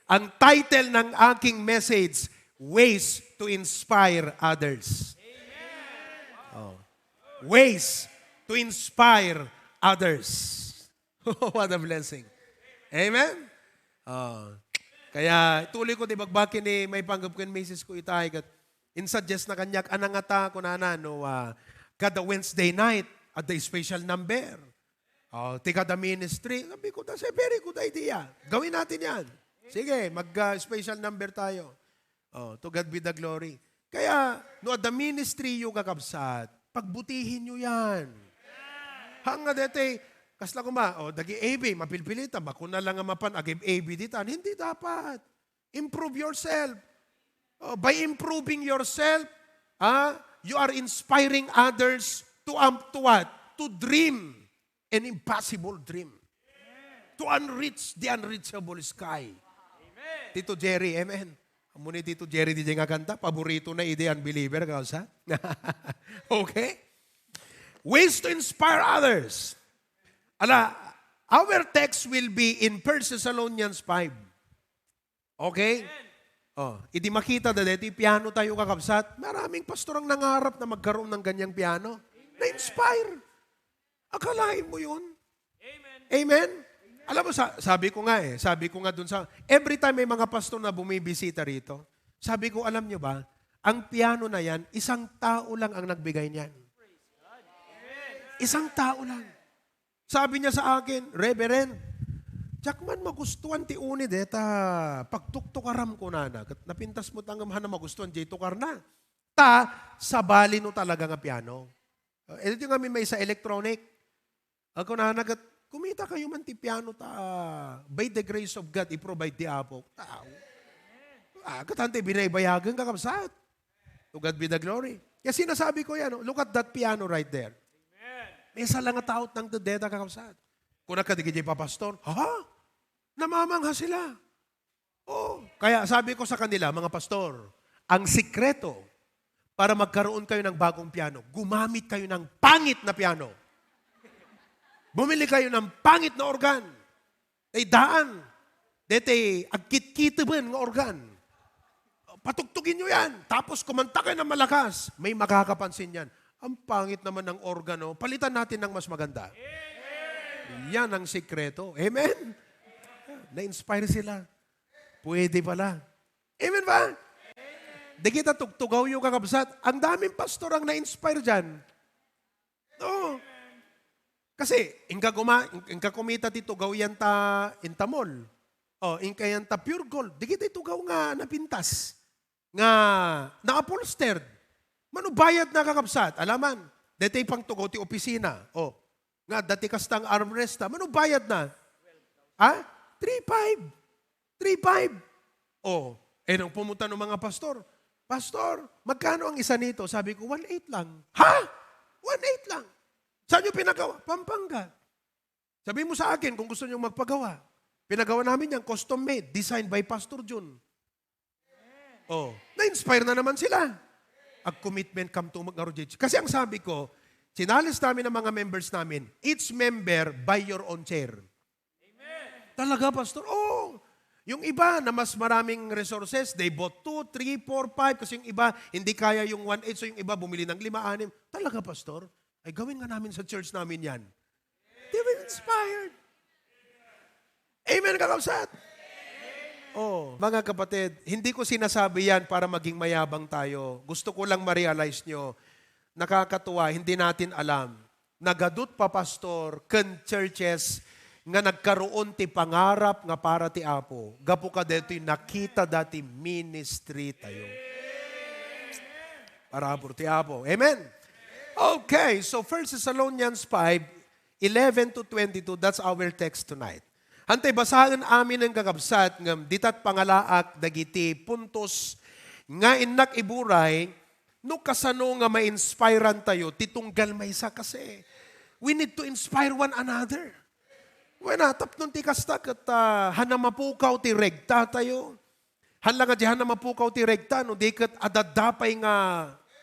Ang title ng aking message, Ways to Inspire Others. Oh. Ways to inspire others. What a blessing. Amen? Oh. Kaya tuloy ko di bagbakin ni may panggap ko message ko itay kat in-suggest na kanyak anangata ko na kada Wednesday night at the special number. Oh, tika the ministry. Sabi ko, that's a very good idea. Gawin natin yan. Sige, mag-special number tayo. Oh, to God be the glory. Kaya, no, the ministry yung kakabsat, pagbutihin nyo yan. Hanga dete, kasla ko dagi AB, mapilpilita, bakuna lang nga mapan, agib AB ditan. Hindi dapat. Improve yourself. Oh, by improving yourself, you are inspiring others to what? To dream an impossible dream. To unreach the unreachable sky. Amen. Tito Jerry, amen. Muna Tito Jerry di nga kanta, paborito na ide unbeliever, kausa? Okay? Ways to inspire others. Our text will be in 1 Thessalonians 5. Okay? Oh, idi makita dito, piano tayo kakabsat. Maraming pastor ang nangarap na magkaroon ng ganyang piano. Na-inspire. Akalain mo yun? Amen? Amen? Alam mo, sabi ko nga dun sa, every time may mga pastor na bumibisita rito, sabi ko, alam nyo ba, ang piano na yan, isang tao lang ang nagbigay niyan. Isang tao lang. Sabi niya sa akin, Reverend, Jakman magustuhan ti uni deta, pagtuktukaram ko na napintas mo tanggam na magustuhan, jay tukar na. Sabali no talaga nga piano. Ito yung kami may sa electronic. Ako na kumita kayo man ti piano by the grace of God, i-provide ti Apo. Katante, binaybayagan kakabsat. To God be the glory. Kaya sinasabi ko yan, look at that piano right there. May isa lang nga taot ng deta kakabsat. Kung nakadigay pa pastor, namamangha sila. Oh. Kaya sabi ko sa kanila, mga pastor, ang sikreto para magkaroon kayo ng bagong piano, gumamit kayo ng pangit na piano. Bumili kayo ng pangit na organ. Daan. Dete, agkit-kitaban ng organ. Patugtugin nyo yan. Tapos kumanta kayo ng malakas. May makakapansin yan. Ang pangit naman ng organo. Palitan natin ng mas maganda. Amen. Yan ang sikreto. Amen? Na-inspire sila. Pwede pala. Amen ba? Di kita tugtugaw yung kakabsat. Ang daming pastor ang na-inspire dyan. Oo. Kasi, inka kumita ti tugaw yan intamol. O, inka yan pure gold. Di kita tugaw nga napintas. Nga na-upholstered. Manubayad na kakabsat. Alaman, dati pang tugaw ti opisina. O, nga dati kastang armresta. Manubayad na. 3.5. 3.5. O, nung pumunta ng mga pastor, Pastor, magkano ang isa nito? Sabi ko, 1.8 lang. Ha? 1.8 lang. Saan nyo pinagawa? Pampanga. Sabi mo sa akin kung gusto nyo magpagawa. Pinagawa namin yan, custom made, designed by Pastor Jun. Oh, na-inspire na naman sila. Ang commitment come to mag-arrogate. Kasi ang sabi ko, sinalis namin ng mga members namin, each member buy your own chair. Amen. Talaga, Pastor? Oh, yung iba na mas maraming resources, they bought 2, 3, 4, 5, kasi yung iba, hindi kaya yung 1.8, so yung iba bumili ng 5, 6. Talaga, Pastor? Ay gawin nga namin sa church namin yan. They were inspired. Amen, kakabsat? Oh, mga kapatid, hindi ko sinasabi yan para maging mayabang tayo. Gusto ko lang ma-realize nyo, nakakatuwa, hindi natin alam. Nagadut pa, Pastor, ken churches, nga nagkaroon ti pangarap nga para ti Apo. Gapo ka dito nakita dati ministry tayo. Para po ti Apo. Amen? Okay, so 1 Thessalonians 5, 11 to 22, that's our text tonight. Hantay, basahan amin ng kakabsat ng ditat pangalaak dagiti puntos nga inak iburay no kasano nga ma-inspirean tayo titunggal maysa kasi. We need to inspire one another. Tap nun ti kastak at hanamapukaw ti regta tayo. Hanla nga di hanamapukaw ti regta no di kat adadapay nga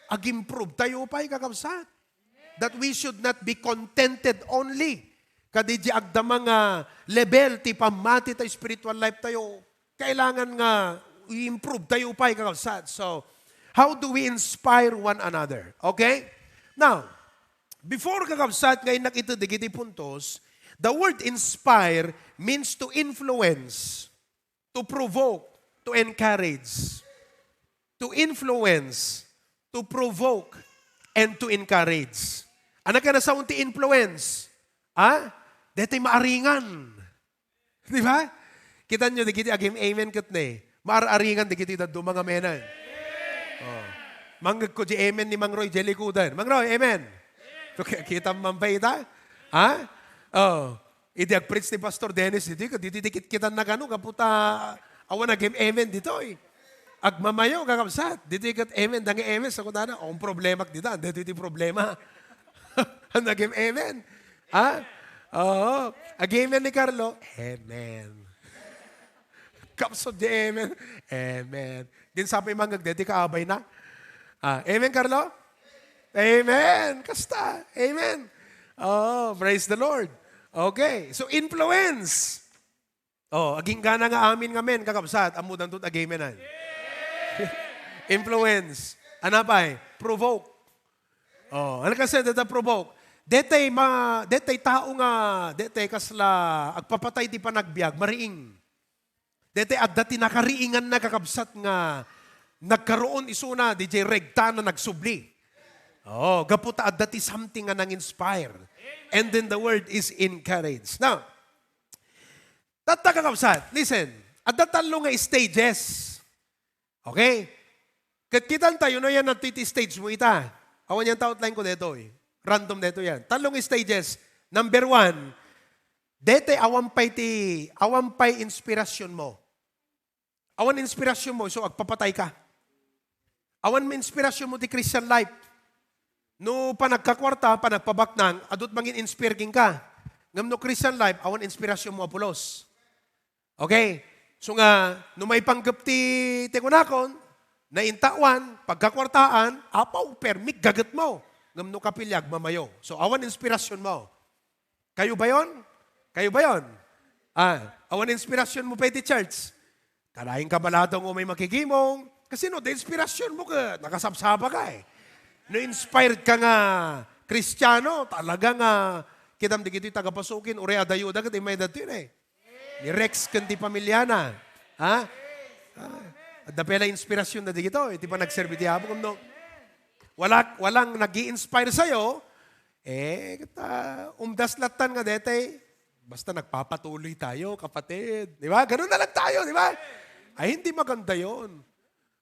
ag-improve tayo pa'y kakabsat. That we should not be contented only. Kadi di agdama nga level ti pamati ta spiritual life tayo. kailangan nga i-improve tayo pa kakabsat. So, how do we inspire one another? Okay? Now, before kakabsat, ngayon nakita digiti puntos, the word inspire means to influence, to provoke, to encourage. To influence, to provoke, and to encourage. Anak ka na sa unti influence. Deto'y maaringan. Di ba? Kita nyo, di kiti agim amen kat na eh. Maararingan, di kiti daddo mga menan. Oh. Manggag ko di amen ni Mang Roy Jelikudan. Mang Roy, amen. So, kita mampay ita? Oh. Idi ag-preach ni Pastor Dennis, dito dikit kita na gano'n, kaputa, awan agim amen dito eh. Agmamayo, kakabsat. Dito ikat amen, dangi amen, sa kutana, ang problema dito, dito iti problema. Nagim amen. Oo. Ag-amen ni Carlo, amen. Kapsod di amen, amen. Din sabi manggag, dito kaabay na. Amen, Carlo? Amen. Kasta, amen. Oh, praise the Lord. Okay, so influence. Oh, aging gana nga amin nga men, kakabsat, amudan tut agamenan. Influence. Ano pa eh? Provoke. Oh, ano kasi dito provoke? Detay tao nga, detay kasla, agpapatay di pa nagbiag, mariing. Detay adda tinakariingan na kakabsat nga, nagkaroon isuna, DJ regta na nagsubli. Oh, gaputa adda ti something nga nang-inspire. And then the word is encourage. Now, kakabsat, listen, adda talo nga stages. Okay? Kitan tayo na yan ang stage mo ita. Awan yan outline ko dito eh. Random dito yan. Talong stages. Number 1, dete awampay inspirasyon mo. Awan inspirasyon mo, so agpapatay ka. Awan mo inspirasyon mo di Christian life. No panagkakwarta, panagpabaknang, adot mangin inspiring ka. Ngam no Christian life, awan inspirasyon mo apulos. Okay? So nga, no may panggap ti tekunakon, na intawan, pagkakwartaan, apaw, permik, gagat mo. Ngam no kapilyag, mamayo. So awan inspirasyon mo. Kayo ba yon? Kayo ba yon? Awan inspirasyon mo pa iti church. Kalaing kabaladong o may makikimong. Kasi no, the inspirasyon mo ka, nakasabsaba ka eh. No inspired ka nga Kristiyano, talaga nga, kitam di kiti tagapasukin, ure adayuda ka, di may datin eh. Ni Rex kanti pamilyana. At dapela inspirasyon na di kito, iti pa nagserbi ti habo. No, walang nag-i-inspire sa'yo, umdaslatan nga detay, basta nagpapatuloy tayo, kapatid. Di ba? Ganun na lang tayo, di ba? Ay, hindi maganda yun.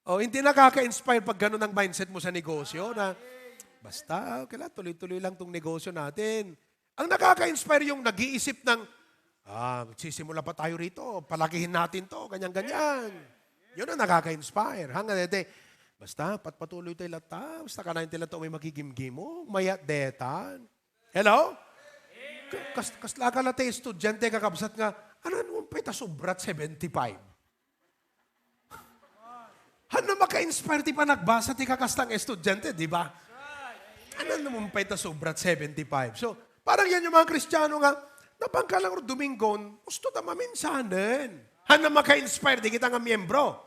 O, hindi nakaka-inspire pag ganun ang mindset mo sa negosyo na, basta, okay lang, tuloy-tuloy lang tong negosyo natin. Ang nakaka-inspire yung nag-iisip ng, magsisimula pa tayo rito, palakihin natin to, ganyan-ganyan. Yun ang nakaka-inspire. Hanggang dete, basta, patpatuloy tayo lata, basta kanayin tayo lata, may magigimgim mo, mayat detan. Hello? Kasla ka lata, estudyante, kakabsat nga, ano naman pa ita subrat 75? Ano maka-inspire ti pa nagbasa ti kakastang estudyante, di ba? Ano naman pa ita subrat 75? So, parang yan yung mga Kristiyano nga, napangka lang Domingon, gusto na maminsanan. Ano maka-inspire, di kita nga miyembro.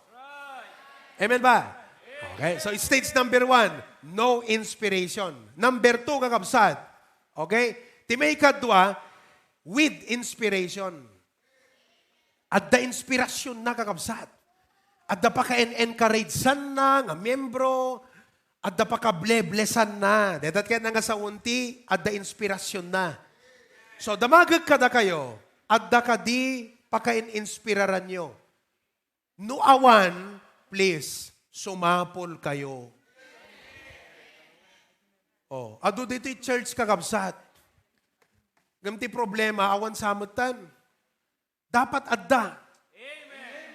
Amen ba? Okay, so stage number 1, no inspiration. Number 2, kakabsat. Okay? Timay kadwa, with inspiration. At the inspirasyon na kakabsat. At da pa ka-encouragean na, nga miyembro, at da pa ka-bleblesan na. Dedat kaya nga sa unti, at da inspirasyon na. So, damagag ka da kayo, at da ka di pakain-inspiraran nyo. No awan, please, sumapol kayo. Oh, ado dito church kakabsat. Gamti problema, awan samutan. Dapat adda. Amen.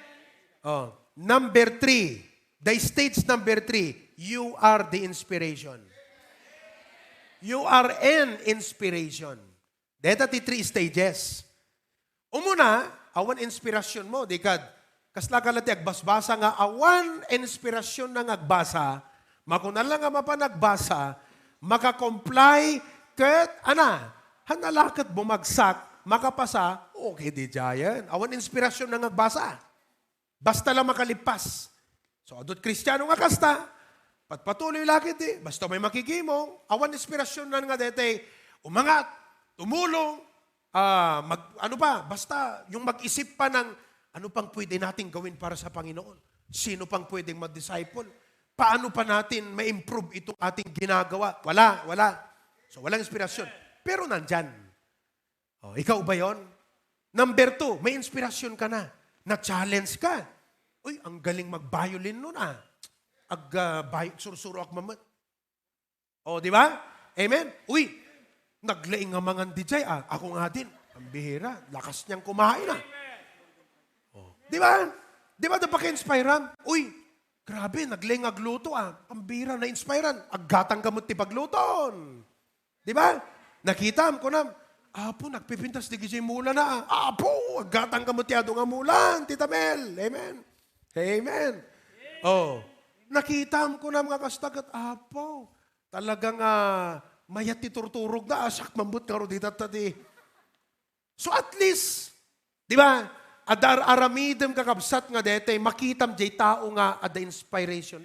Oh, number 3, the stage number 3, you are the inspiration. You are an inspiration. Deta ti 3 stages. Umuna, awan inspirasyon mo, di kad, kasla ka lati agbasbasa nga, awan inspirasyon na agbasa, makunan lang nga mapanagbasa, makakomply, kat, hanalakat bumagsak, makapasa, okay di jayan. Awan inspirasyon na agbasa. Basta lang makalipas. So, adot Kristiyano nga kasta, patpatuloy lagi di, basta may makikimong, awan inspirasyon na nga dete, umangat, tumulong, basta yung mag-isip pa ng ano pang pwede nating gawin para sa Panginoon. Sino pang pwedeng mag-disciple? Paano pa natin ma-improve itong ating ginagawa? Wala. So, walang inspirasyon. Pero nandyan. Oh, ikaw ba yon? Number 2, may inspirasyon ka na. Na-challenge ka. Uy, ang galing mag-violin nun sursuro ak mamat. O, di ba? Amen? Uy, naglaing nga mga DJ, ako nga din. Ang bihira, lakas niyang kumain O, di ba? Di ba napaka-inspire? Uy, grabe, naglaing agluto Ang bihira, na-inspirean. Aggatang gamot ti pagluton. Di ba? Nakita ko na, Apo, nagpipintas di gisi mula na. Apo, aggatang gamot yado nga mulan, Tita Mel. Amen. Amen. Oh, nakita ko na mga kastagat, Apo, talagang mayat titurturog na, asak mambut karo dito tati. So at least, di ba, adar aramidem kakabsat nga dete, makitam jay tao nga ada inspiration.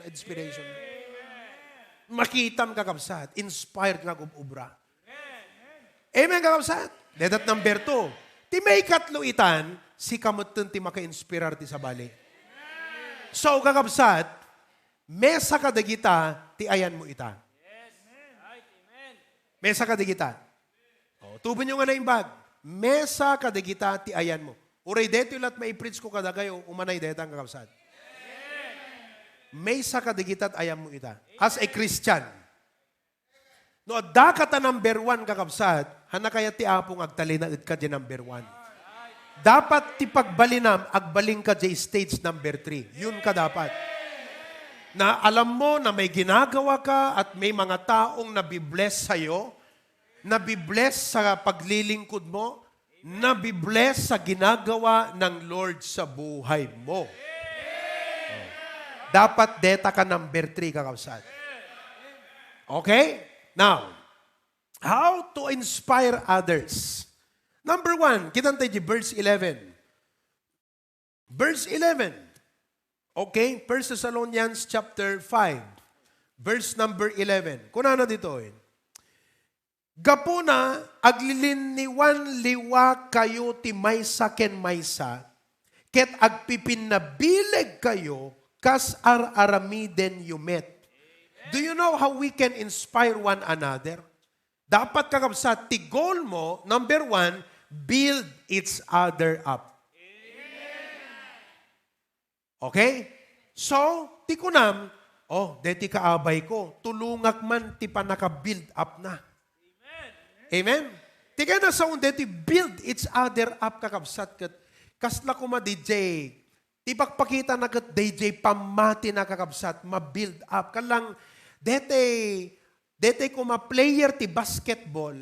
Makitam kakabsat, inspired nga gububra. Amen kakabsat. Dedat number 2, ti may katluitan, si kamutin ti maka-inspirar ti sabali. So kakabsat, mesa kadagita, ti ayan mo ita. Mesa kadagita. Tubin nyo nga na yung bag. Mesa kadagita, ti ayan mo. Uray deto yung lat maiprits ko kadagayo, umanay deto ang kakabsat. Mesa kadagita, ayan mo ita. As a Christian. No, da ka ta number 1 kakabsat, hana kaya ti apong agtalina ka di number 1. Dapat ti pagbalinam, agbaling ka di stage number 3. Yun ka dapat. Na alam mo na may ginagawa ka at may mga taong nabibless sa'yo, nabibless sa paglilingkod mo, nabibless sa ginagawa ng Lord sa buhay mo. Dapat deta ka number 3 kakabsat. Okay? Now, how to inspire others? Number 1, kita tayo di verse 11. Verse 11. Okay? 1 Thessalonians chapter 5. Verse number 11. Kuna na dito Gapuna, agliliniwan liwa kayo ti maysa ken maysa, ket agpipinabileg kayo, kas aramiden you met. Do you know how we can inspire one another? Dapat kakabsat, ti goal mo, number 1, build each other up. Okay? So, ti kunam, deti kaabay ko, tulungak man ti panaka-build up na. Amen? Ti kaya na sa deti build each other up kakabsat kat kasla ko DJ. Ti pagpakita na kat DJ pamati na kakabsat, ma-build up. Kalang dete ko ma-player ti basketball,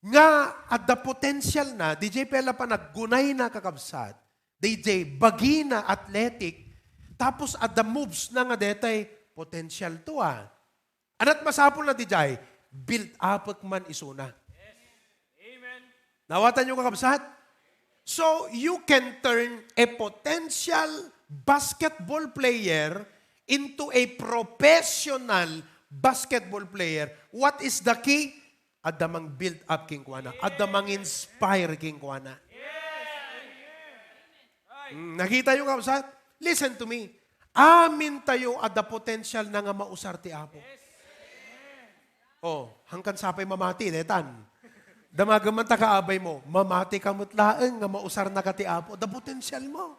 nga at the potential na, DJ pela pa naggunay na kakabsat, DJ bagi na athletic, tapos at the moves na nga dete, potential to Anat masapol na DJ, build up man isuna. Yes. Amen. Nawatan nyo kakabsat? So, you can turn a potential basketball player into a professional basketball player. What is the key? Adamang build up king kuana. Adamang inspire king kuana. Nakita yung kapsat? Listen to me. Amin tayo at the potential na nga mausar ti Apo. Hangkan sapay mamati, detan. Damagaman ta kaabay mo, mamati kamutlaeng nga mausar na ka ti Apo. The potential mo.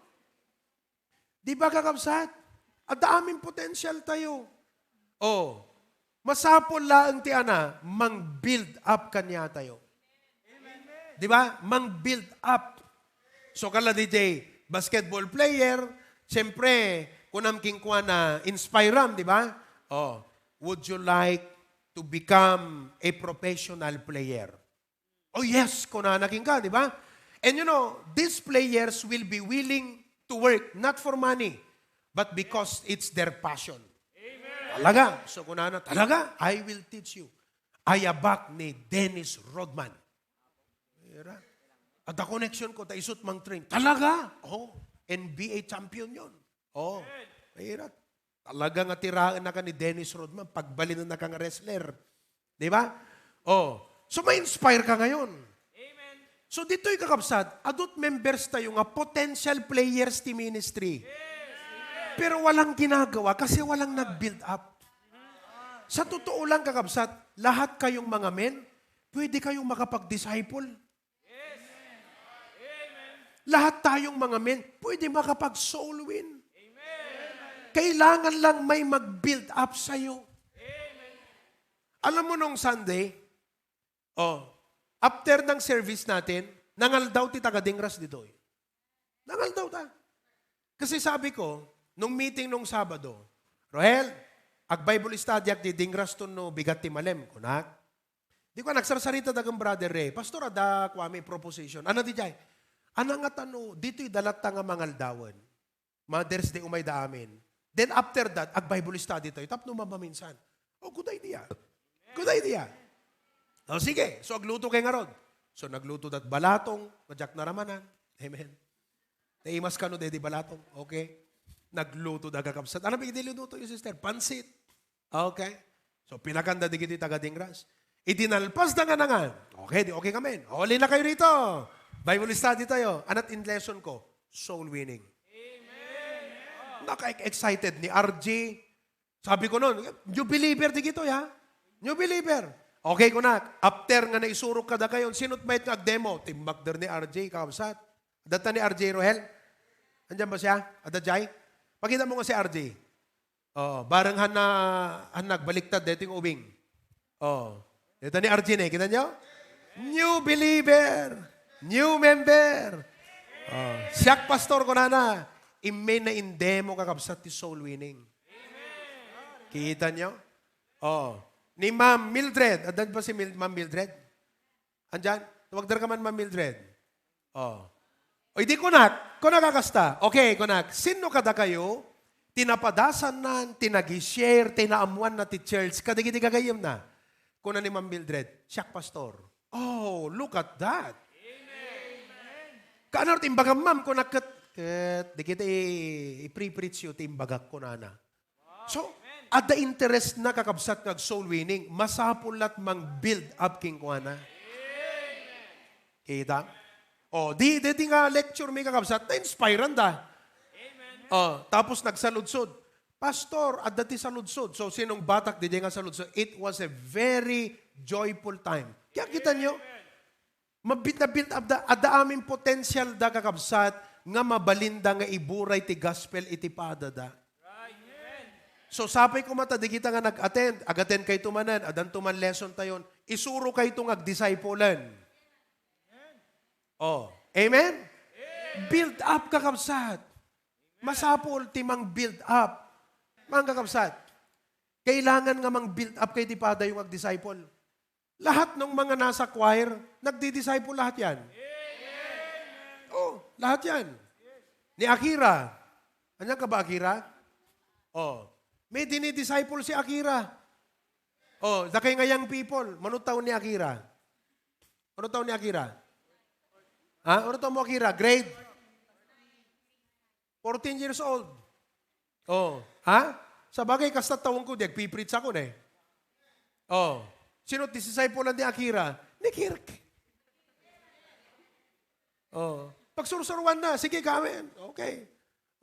Di ba kakapsat? At daming potential tayo. Masapol lang ti ana, mang-build up kanya tayo. Di ba? Mang-build up. So kala DJ, basketball player, siyempre, kunam king kwa na inspiram, di ba? Would you like to become a professional player? Yes, kunanaking ka, di ba? And you know, these players will be willing to work, not for money, but because it's their passion. Amen. Talaga. So kunana, talaga, I will teach you. Ayabak ni Dennis Rodman. At the connection ko, taisot mang train. Talaga? NBA champion yon. Oh, mahirap. Talagang atiraan na ka ni Dennis Rodman, pagbalin na kang wrestler. Di ba? Oh, so ma-inspire ka ngayon. Amen. So dito'y kakabsat, adult members tayo nga potential players ti ministry. Pero walang ginagawa kasi walang nag-build up. Sa totoo lang kakabsat, lahat kayong mga men, pwede kayong makapag-disciple. Lahat tayong mga men, pwede makapag-soul win. Kailangan lang may mag-build up sa'yo. Alam mo nung Sunday, after ng service natin, nangal daw ti taga-Dingras dito. Nangal daw ta. Kasi sabi ko, nung meeting nung Sabado, Rohel, ag-Bible study ak ti Dingras to no bigat ti malem. Kunak? Di ko nagsarsarita dagang brother Ray. Pastor, ada kwa may proposition. Ano di jay? Ano nga tano, dito'y dalata nga mangal dawan. Mothers Day umay da amin. Then after that, ag-Bible study tayo. Tapno maminsan. Oh, good idea. Good idea. Oh, sige. So, agluto kay nga rod. So, nagluto dat balatong, madyak na ramanan. Amen. Naimas ka no, dedi balatong. Okay. Nagluto da kakabsat. Ano ba luto yung sister? Pansit. Okay. So, pinakanda di kiti taga-Dingras. Idinalpas na nga na nga. Okay, okay kami. Huli na kayo rito. Bible study tayo. Anat in lesson ko, soul winning. Naka-excited ni RJ. Sabi ko noon, new believer di gito ya. New believer. Okay ko na. After nga naisurok ka da kayo, sinot bait nga demo. Timbak der ni RJ, kakabsat. Adata ni RJ Rohel. Andiyan ba siya? Adajay? Pakita mo nga si RJ. Oh, barang nagbaliktad dito yung ubing. Oh. Ito ni RJ na, kita nyo? New believer. New member. Oh. Siyak pastor ko na. Imay na indemo kakabsat ti soul winning. Amen. Kita nyo? Oh. Ni Ma'am Mildred. Adan pa si Ma'am Mildred? Andyan? Huwag ka man Ma'am Mildred. Oh. O hindi kunak. Kunak kakasta. Okay, kunak. Sino kada kayo? Tinapadasan na, tinag-share, tinaamuan na ti church. Kadigiti kagayim na. Kuna ni Ma'am Mildred. Siyak pastor. Oh, look at that. Amen. Kaano timbaga ma'am kunak di kita i-pre-preach yung timbagak ko na. So, at the interest na kakabsat ng soul winning, masapulat mang build up king ko na. Kita? O, di nga lecture may kakabsat, na-inspirean da. O, tapos nagsaludsod. Pastor, at dati saludsod. So, sinong batak di nga saludsod? It was a very joyful time. Kaya kita nyo, mabit na build up da, at da aming potential da kakabsat, nga mabalinda nga iburay ti gospel iti padada. So sapay ko mata, di kita nga nag-attend. Ag-attend kay tumanan, adan tuman lesson tayon. Isuro kay itong ag-disciplean. Oh, amen? Build up kakabsat. Masapol timang build up. Mga kakabsat. Kailangan nga mang build up kay tipada yung ag-disciple. Lahat ng mga nasa choir, nagdi-disciple lahat yan. Oh, lahat yan. Ni Akira. Anyan ka ba, Akira? Oh, may dinidisciple si Akira. Oh, dakay nga young people. Manong taon ni Akira? Anong taon ni Akira? Ha? Anong taon mo, Akira? Grade? 14 years old. Oh, ha? Sa bagay, kasta taon ko, nagpipreach ako na eh. Oh, sino disciple lang ni Akira? Ni Kirk. Oh, pagsurusuruan na. Sige, kamen. Okay.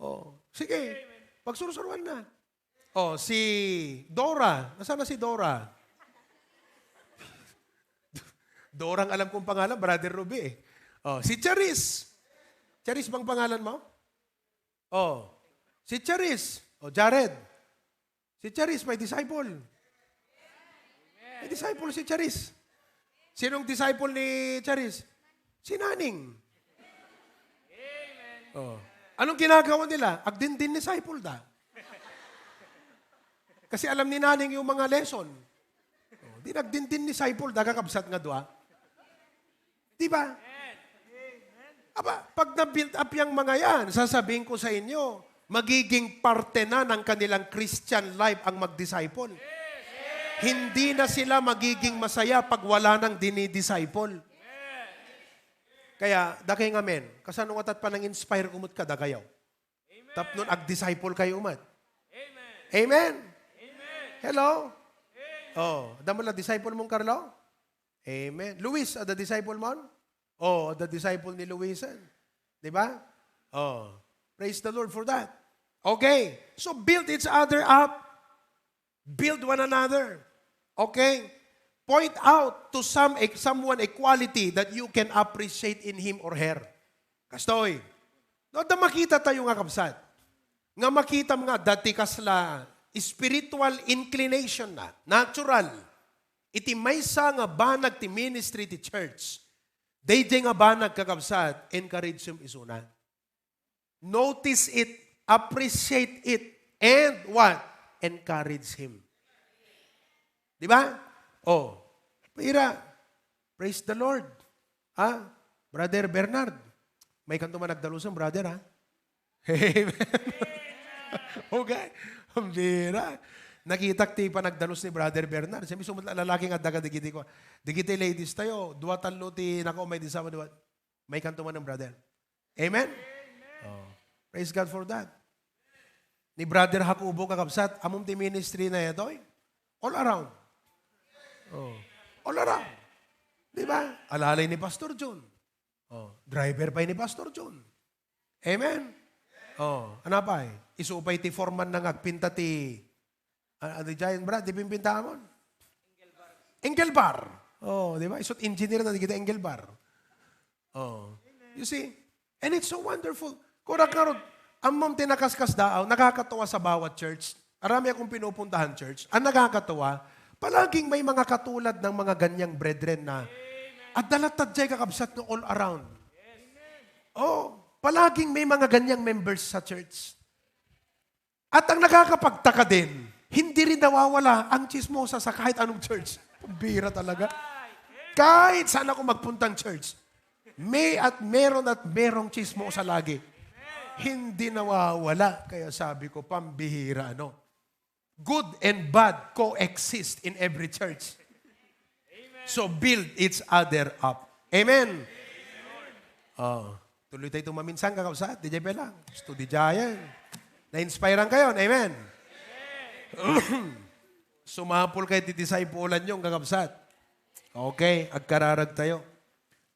Oh, sige. Pagsurusuruan na. Oh, si Dora. Nasaan na si Dora? Dora ang alam kong pangalan, Brother Ruby eh. Oh, si Charis. Charis bang pangalan mo? Oh, si Charis. Oh, Jared. Si Charis, may disciple. May disciple si Charis. Sinong disciple ni Charis? Si Naning. Oh. Anong ginagawa nila? Agdindin disciple da. Kasi alam ni Naning yung mga lesson. Oh, di nagdindin disciple da, kakabsat nga doa. Di ba? Aba, pag na-build up yung mga yan, sasabihin ko sa inyo, magiging parte na ng kanilang Christian life ang mag-disciple. Hindi na sila magiging masaya pag wala nang dinidisciple. Kaya, dakay nga men, kasano atat pa nang inspire kumut ka, dagayaw. Tapnon ag-disciple kayo man. Amen. Hello? Oh, ada mo la disciple mong Carlo? Amen. Luis, ada disciple mo? Oh, the disciple ni Luisan. Di ba? Oh, praise the Lord for that. Okay. So build each other up. Build one another. Okay? Point out to someone a quality that you can appreciate in him or her. Kastoy. No, da makita tayo nga kapsat. Nga makita mga dati kasla spiritual inclination na, natural. Iti maysa nga banag ti ministry ti church. Dayjay nga banag kakabsat, encourage him isuna. Notice it, appreciate it, and what? Encourage him. Di ba? Oh, pira, praise the Lord. Brother Bernard, may kanto man nagdalusan, brother, ha? Amen. Okay. Ang bira. Nakitak ti pa nagdalos ni Brother Bernard. Sabi sumut lalaki nga daga digiti ko. Digiti ladies tayo. Dua talo ti nako may disama dua. May kanto man ng brother. Amen? Oh. Praise God for that. Ni Brother Hakubo kakabsat, among ti ministry na ito, all around. Oh. All around. Di ba? Alalay ni Pastor John. Oh. Driver pa ni Pastor John. Amen? Oh, ano pa eh? Isupay ti foreman na agpinta ti the giant brad, di pimpinta mo? Engelbar. Oh, di ba? Isut engineer na di kita Engelbar. Oh. You see? And it's so wonderful. Kura-karod, amom tinakaskas daaw, nakakatuwa sa bawat church. Arami akong pinupuntahan church. Ang nakakatuwa, palaging may mga katulad ng mga ganyang brethren na at dalatadjay kakabsat no all around. Oh, palaging may mga ganyang members sa church. At ang nakakapagtaka din, hindi rin nawawala ang chismosa sa kahit anong church. Bira talaga. Kahit saan ako magpuntang church, may at merong chismosa lagi. Hindi nawawala. Kaya sabi ko, pambihira, ano? Good and bad coexist in every church. So build each other up. Amen? Oh. Tuloy tayo tumaminsan kakausat. DJ Pelang. Studi Jayan. Na-inspirean kayo. Amen. Sumapol kayo ti-disciplean yung kakabsat. Okay. Agkararag tayo.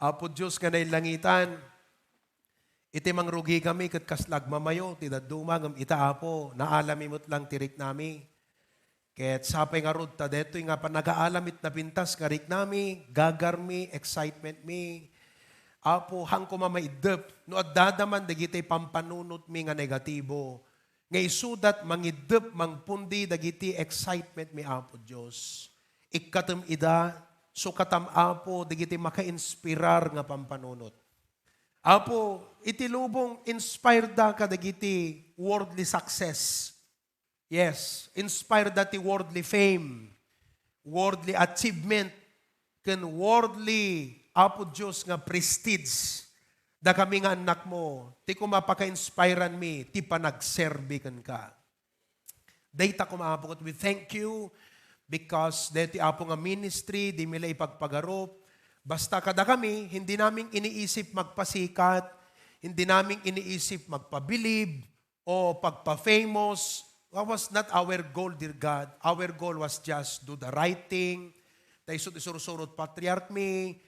Apo Diyos ka na ilangitan. Iti mangrugi kami kat kaslag mamayo. Tidadumang itaapo. Naalami mo't lang tirik nami. Ket sapay nga rod ta deto nga pa nag-aalamit na pintas karik nami. Gagarmi. Excitement mi. Apo, hang ko mamaidep, no at dadaman dagiti pampanunot mi nga negatibo. Ngay sudat mangidep, mangpundi dagiti excitement mi Apo Diyos. Ikatem ida, sukatam Apo, dagiti maka-inspirar nga pampanunot. Apo, itilubong inspired da ka dagiti worldly success. Yes, inspired da ti worldly fame, worldly achievement, ken worldly Apo Diyos nga prestige, da kami nga anak mo, ti kumapaka-inspiran mi, ti panagserbi kan ka. Data ko maapo, we thank you because dati apo nga ministry, di mila ipagpagarop. Basta kada kami, hindi namin iniisip magpasikat, hindi namin iniisip magpabilib, o pagpa-famous. That was not our goal, dear God. Our goal was just do the right thing. Tayo isursurot patriarch mi,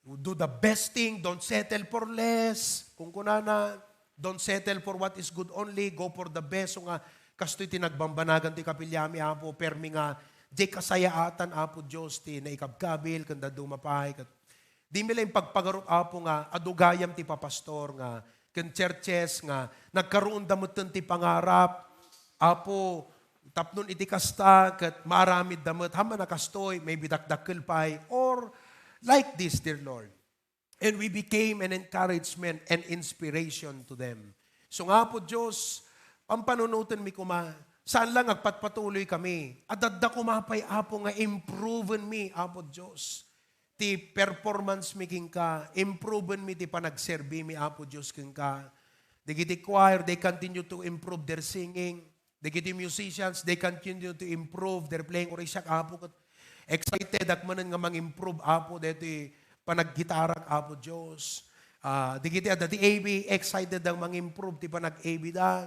do the best thing, don't settle for less. Kung kunana, don't settle for what is good only, go for the best. So nga, kasto'y tinagbambanagan ti kapilyami, Apo, permi nga, di kasayaatan, Apo Diyos, ti naikabkabil, kanda dumapay. Di mila yung pagpagarot, Apo nga, adugayam ti papastor nga, kan churches nga, nagkaroon damutan ti pangarap, Apo, tapnon iti kasta, kat maramid damot, hama na kastoy, may bidakdakil pay, or like this, dear Lord. And we became an encouragement and inspiration to them. So nga po, Diyos, ang panunutan mi kuma, saan lang agpatpatuloy kami, adadda kumapay, Apo, nga improven mi, Apo Diyos. Ti performance mi king ka, improven mi ti panagserbi mi, Apo Diyos king ka. Digiti choir, they continue to improve their singing. Digiti musicians, they continue to improve their playing. Or isyak, Apo, excited at manan nga mang-improve, Apo, dito panag-gitarang, Apo Diyos. Digiti at dati AB, excited ang mang-improve, ti panag-AB da.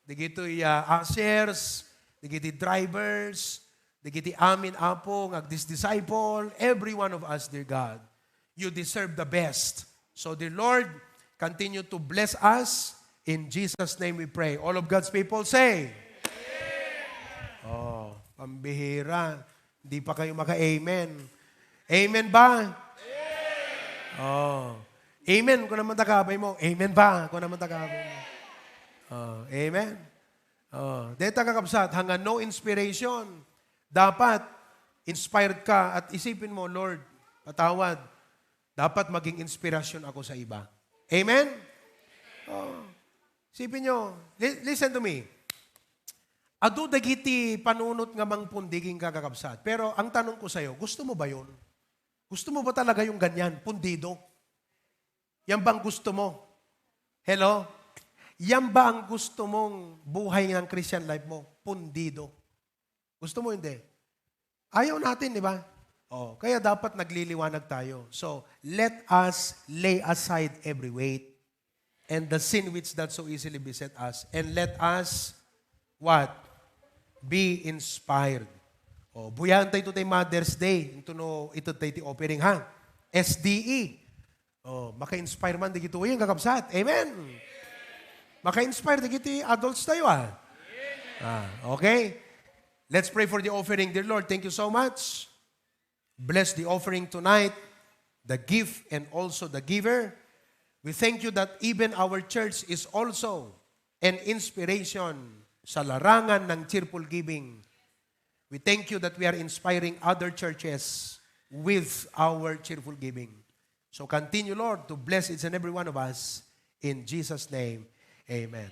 digito'y ushers, digito'y drivers, digito'y amin apo, disciple, every one of us, dear God. You deserve the best. So, dear Lord, continue to bless us. In Jesus' name we pray. All of God's people say, oh, pambihira. Hindi pa kayo maka-amen. Amen ba? Oh. Amen kung naman takabay mo. Amen ba kung naman takabay mo. Oh, amen. Oh, deta kakabsat, hanggang no inspiration, dapat inspired ka at isipin mo, Lord, patawad, dapat maging inspirasyon ako sa iba. Amen? Oh. Isipin nyo, listen to me. Adu dagiti panunot nga mang pundiging kakakabsat. Pero ang tanong ko sa'yo, gusto mo ba yun? Gusto mo ba talaga yung ganyan, pundido? Yan ba ang gusto mo? Hello? Yan ba ang gusto mong buhay ng Christian life mo? Pundido. Gusto mo hindi? Ayaw natin, di ba? Oh, kaya dapat nagliliwanag tayo. So, let us lay aside every weight and the sin which doth so easily beset us. And let us, what? Be inspired. Oh, buyan tayo today Mother's Day. Ito tayo offering ha. SDE. Oh, maka-inspire man digito yung kakabsat. Amen. Maka-inspire digito adults tayo ah. Okay? Let's pray for the offering. Dear Lord, thank you so much. Bless the offering tonight, the gift and also the giver. We thank you that even our church is also an inspiration sa larangan ng cheerful giving. We thank you that we are inspiring other churches with our cheerful giving. So continue, Lord, to bless each and every one of us. In Jesus' name, amen.